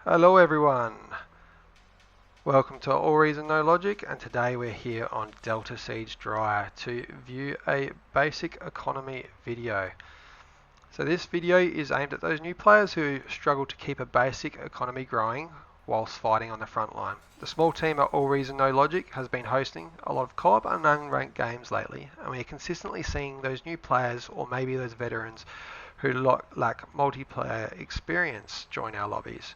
Hello everyone, welcome to AllReasonNoLogic, and today we're here on Delta Siege Dryer to view a basic economy video. So this video is aimed at those new players who struggle to keep a basic economy growing whilst fighting on the front line. The small team at AllReasonNoLogic has been hosting a lot of co-op and unranked games lately, and we are consistently seeing those new players, or maybe those veterans who lack multiplayer experience, join our lobbies.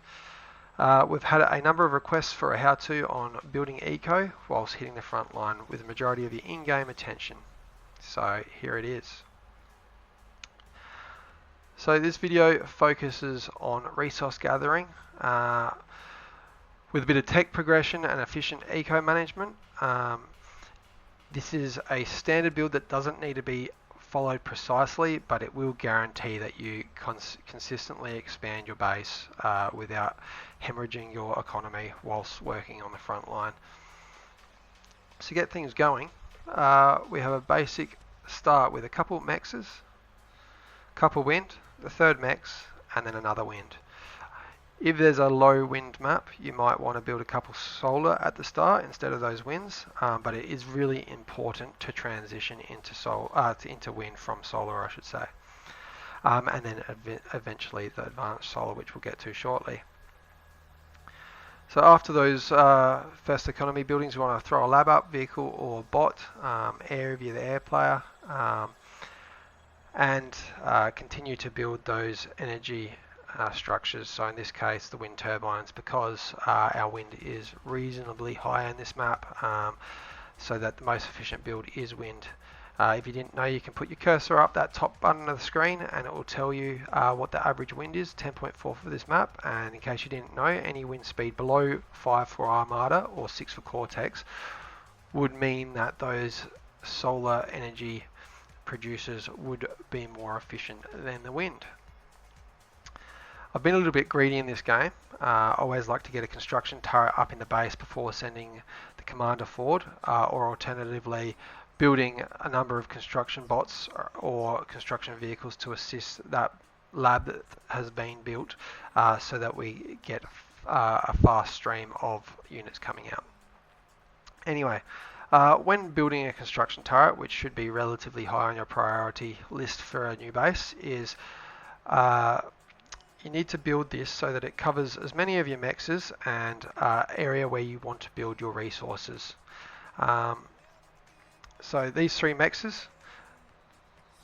We've had a number of requests for a how-to on building eco whilst hitting the front line with the majority of your in-game attention. So here it is. So this video focuses on resource gathering with a bit of tech progression and efficient eco management. This is a standard build that doesn't need to be followed precisely, but it will guarantee that you consistently expand your base without hemorrhaging your economy whilst working on the front line. To get things going, we have a basic start with a couple mexes, couple wind, the third mex, and then another wind. If there's a low wind map, you might want to build a couple solar at the start instead of those winds, but it is really important to transition into wind from solar, I should say, and then eventually the advanced solar, which we'll get to shortly. So after those first economy buildings, we want to throw a lab up, vehicle or bot, air if you're the air player, and continue to build those energy structures. So in this case the wind turbines, because our wind is reasonably high in this map, so that the most efficient build is wind. If you didn't know, you can put your cursor up that top button of the screen and it will tell you what the average wind is, 10.4 for this map. And in case you didn't know, any wind speed below 5 for Armada or 6 for Cortex would mean that those solar energy producers would be more efficient than the wind. I've been a little bit greedy in this game. I always like to get a construction turret up in the base before sending the commander forward, or alternatively building a number of construction bots or construction vehicles to assist that lab that has been built, so that we get a fast stream of units coming out. Anyway, when building a construction turret, which should be relatively high on your priority list for a new base, is you need to build this so that it covers as many of your mexes and area where you want to build your resources. So these 3 mexes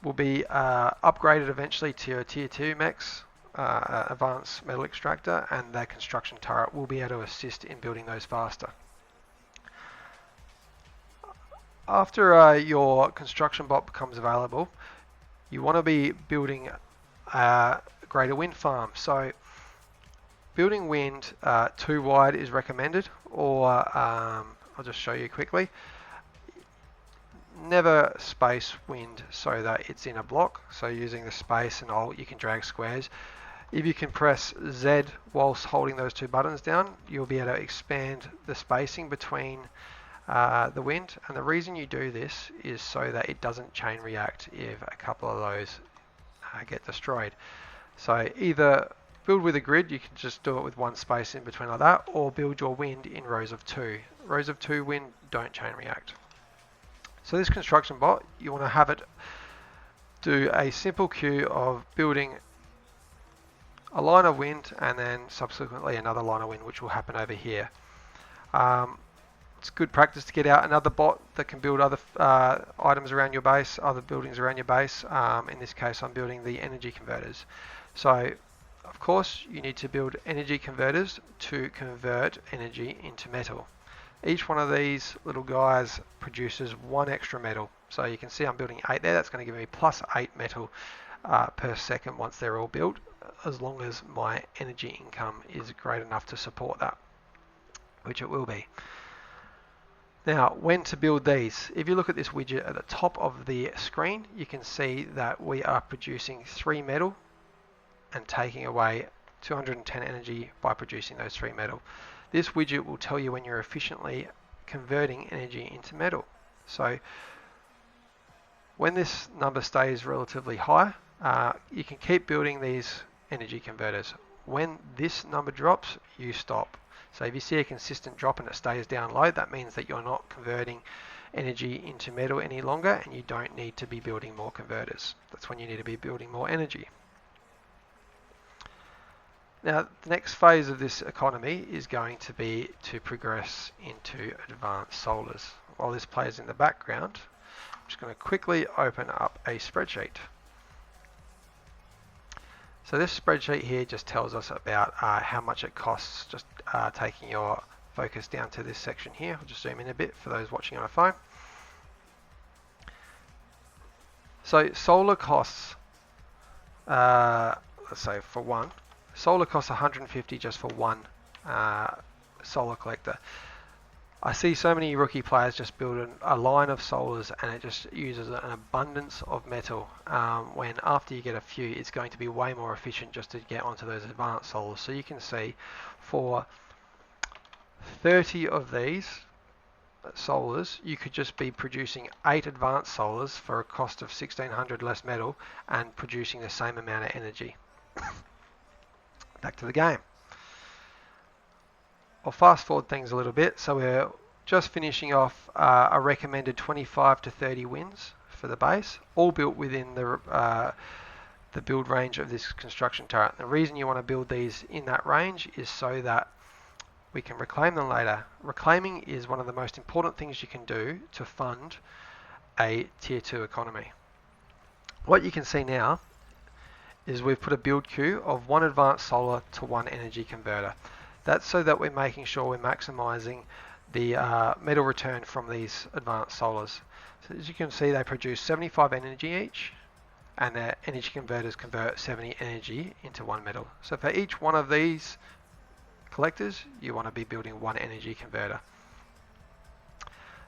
will be upgraded eventually to your tier 2 mex, advanced metal extractor, and the construction turret will be able to assist in building those faster. After your construction bot becomes available, you want to be building greater wind farm. So building wind 2 wide is recommended, or I'll just show you quickly. Never space wind so that it's in a block. So using the space and alt, you can drag squares. If you can press Z whilst holding those 2 buttons down, you'll be able to expand the spacing between the wind. And the reason you do this is so that it doesn't chain react if a couple of those get destroyed. So either build with a grid, you can just do it with 1 space in between like that, or build your wind in rows of 2. Rows of 2 wind don't chain react. So this construction bot, you want to have it do a simple queue of building a line of wind and then subsequently another line of wind, which will happen over here. It's good practice to get out another bot that can build other items around your base, other buildings around your base. In this case, I'm building the energy converters. So, of course, you need to build energy converters to convert energy into metal. Each one of these little guys produces 1 extra metal. So you can see I'm building 8 there. That's going to give me plus 8 metal per second once they're all built, as long as my energy income is great enough to support that, which it will be. Now, when to build these? If you look at this widget at the top of the screen, you can see that we are producing 3 metal and taking away 210 energy by producing those 3 metal. This widget will tell you when you're efficiently converting energy into metal. So when this number stays relatively high, you can keep building these energy converters. when this number drops, you stop. So if you see a consistent drop and it stays down low, that means that you're not converting energy into metal any longer, and you don't need to be building more converters. That's when you need to be building more energy. Now, the next phase of this economy is going to be to progress into advanced solars. While this plays in the background, I'm just going to quickly open up a spreadsheet. So this spreadsheet here just tells us about how much it costs, just taking your focus down to this section here. I'll just zoom in a bit for those watching on a phone. So solar costs, let's say for one, solar costs 150 just for one solar collector. I see so many rookie players just build a line of solars and it just uses an abundance of metal, when after you get a few, it's going to be way more efficient just to get onto those advanced solars. So you can see for 30 of these solars, you could just be producing 8 advanced solars for a cost of 1600 less metal and producing the same amount of energy. Back to the game. I'll fast forward things a little bit. So we're just finishing off a recommended 25 to 30 wins for the base, all built within the build range of this construction turret. The reason you want to build these in that range is so that we can reclaim them later. Reclaiming is one of the most important things you can do to fund a tier 2 economy. What you can see now is we've put a build queue of 1 advanced solar to 1 energy converter. That's so that we're making sure we're maximizing the metal return from these advanced solars. So as you can see, they produce 75 energy each, and their energy converters convert 70 energy into 1 metal. So for each one of these collectors, you want to be building 1 energy converter.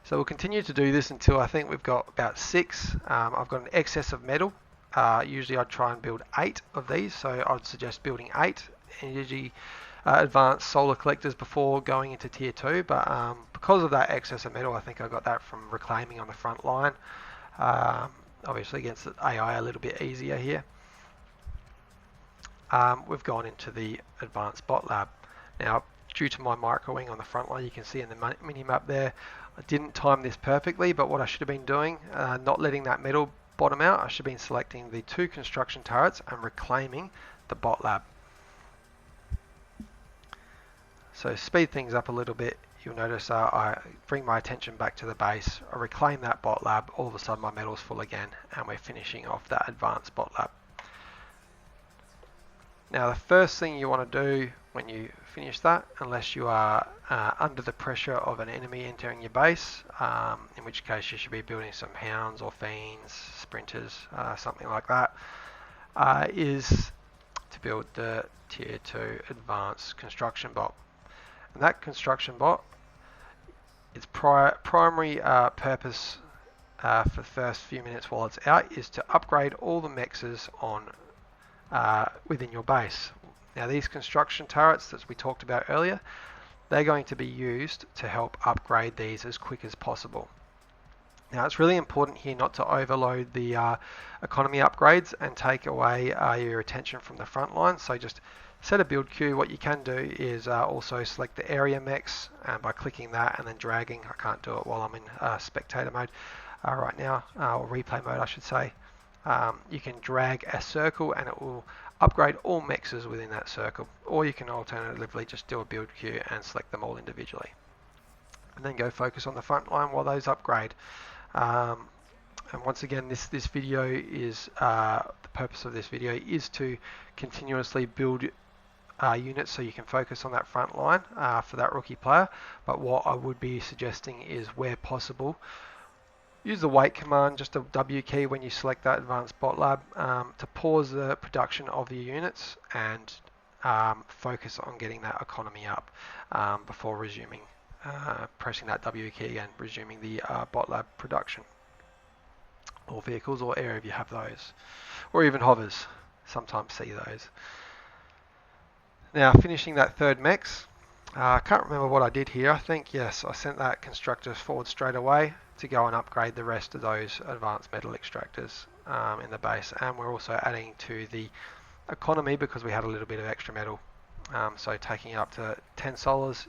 So we'll continue to do this until I think we've got about 6. I've got an excess of metal. Usually I'd try and build 8 of these, so I'd suggest building 8 energy advanced solar collectors before going into tier 2, but because of that excess of metal, I think I got that from reclaiming on the front line. Obviously against the AI a little bit easier here. We've gone into the advanced bot lab. Now, due to my microwing on the front line, you can see in the mini map there, I didn't time this perfectly, but what I should have been doing, not letting that metal bottom out, I should have been selecting the 2 construction turrets and reclaiming the bot lab. So speed things up a little bit, you'll notice I bring my attention back to the base, I reclaim that bot lab, all of a sudden my metal's full again, and we're finishing off that advanced bot lab. Now the first thing you want to do when you finish that, unless you are under the pressure of an enemy entering your base, in which case you should be building some hounds or fiends, sprinters, something like that, is to build the tier 2 advanced construction bot. And that construction bot, its primary purpose for the first few minutes while it's out is to upgrade all the mexes on within your base. Now these construction turrets that we talked about earlier, they're going to be used to help upgrade these as quick as possible. Now it's really important here not to overload the economy upgrades and take away your attention from the front line. So just set a build queue. What you can do is also select the area mechs, and by clicking that and then dragging, I can't do it while I'm in spectator mode right now, or replay mode I should say. You can drag a circle and it will upgrade all mexes within that circle, or you can alternatively just do a build queue and select them all individually and then go focus on the front line while those upgrade. And once again, this video is the purpose of this video is to continuously build units so you can focus on that front line for that rookie player. But what I would be suggesting is, where possible, use the wait command, just a W key when you select that advanced bot lab, to pause the production of the units and focus on getting that economy up before resuming, pressing that W key and resuming the bot lab production. Or vehicles or area if you have those, or even hovers, sometimes see those. Now finishing that third mex, I can't remember what I did here. I think yes, I sent that constructor forward straight away to go and upgrade the rest of those advanced metal extractors in the base, and we're also adding to the economy because we had a little bit of extra metal So taking up to 10 solars.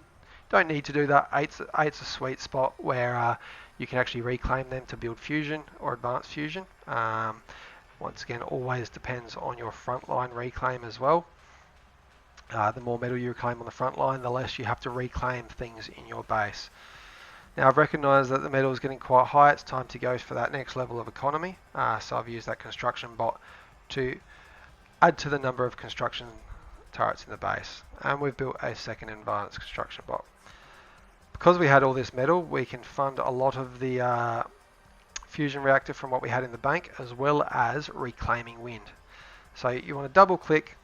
Don't need to do that. Eight's a sweet spot where you can actually reclaim them to build fusion or advanced fusion. Once again, always depends on your frontline reclaim as well. The more metal you reclaim on the front line, the less you have to reclaim things in your base. Now I've recognised that the metal is getting quite high. It's time to go for that next level of economy. So I've used that construction bot to add to the number of construction turrets in the base. And we've built a second advanced construction bot. Because we had all this metal, we can fund a lot of the fusion reactor from what we had in the bank, as well as reclaiming wind. So you want to double click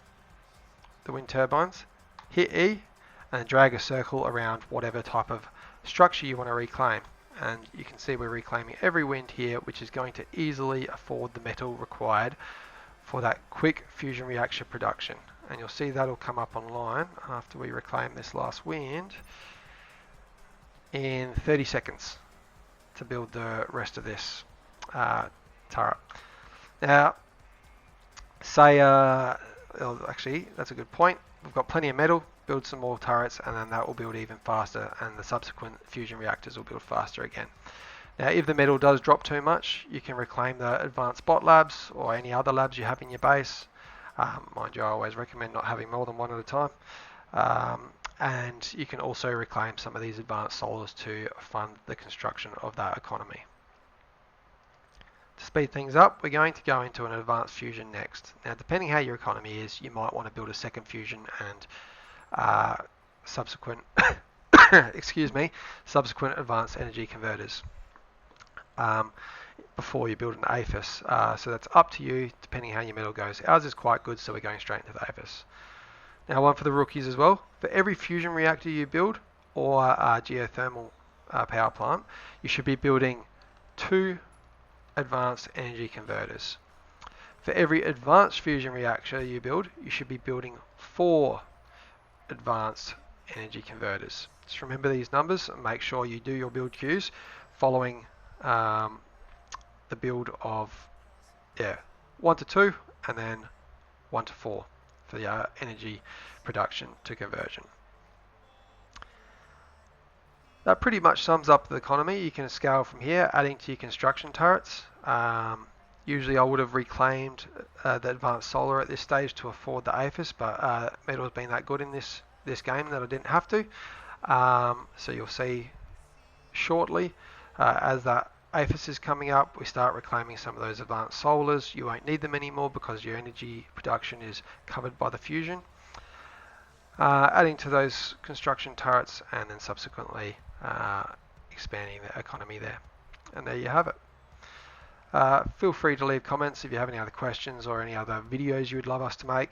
the wind turbines, hit E, and drag a circle around whatever type of structure you want to reclaim. And you can see we're reclaiming every wind here, which is going to easily afford the metal required for that quick fusion reaction production. And you'll see that'll come up online after we reclaim this last wind in 30 seconds to build the rest of this turret. Now, say, actually, that's a good point. We've got plenty of metal, build some more turrets, and then that will build even faster, and the subsequent fusion reactors will build faster again. Now, if the metal does drop too much, you can reclaim the advanced bot labs or any other labs you have in your base. Mind you, I always recommend not having more than one at a time. And you can also reclaim some of these advanced solars to fund the construction of that economy. To speed things up, we're going to go into an advanced fusion next. Now, depending how your economy is, you might want to build a second fusion and subsequent, subsequent advanced energy converters before you build an APHIS. So that's up to you, depending how your metal goes. Ours is quite good, so we're going straight into the APHIS. Now, one for the rookies as well. For every fusion reactor you build or geothermal power plant, you should be building 2 advanced energy converters. For every advanced fusion reactor you build, you should be building 4 advanced energy converters. Just remember these numbers and make sure you do your build queues following the build of 1 to 2 and then 1 to 4 for the energy production to conversion. That pretty much sums up the economy. You can scale from here, adding to your construction turrets. Usually I would have reclaimed the advanced solar at this stage to afford the APHIS, but metal has been that good in this game that I didn't have to. So you'll see shortly as that APHIS is coming up, we start reclaiming some of those advanced solars. You won't need them anymore because your energy production is covered by the fusion. Adding to those construction turrets and then subsequently expanding the economy there. And there you have it. Feel free to leave comments if you have any other questions or any other videos you would love us to make.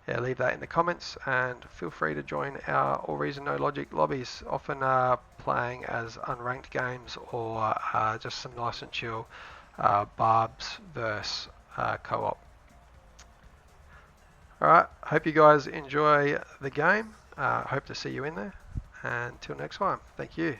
Leave that in the comments, and feel free to join our AllReasonNoLogic lobbies, often playing as unranked games or just some nice and chill barbs versus co-op. Alright, hope you guys enjoy the game. Hope to see you in there. And until next time, thank you.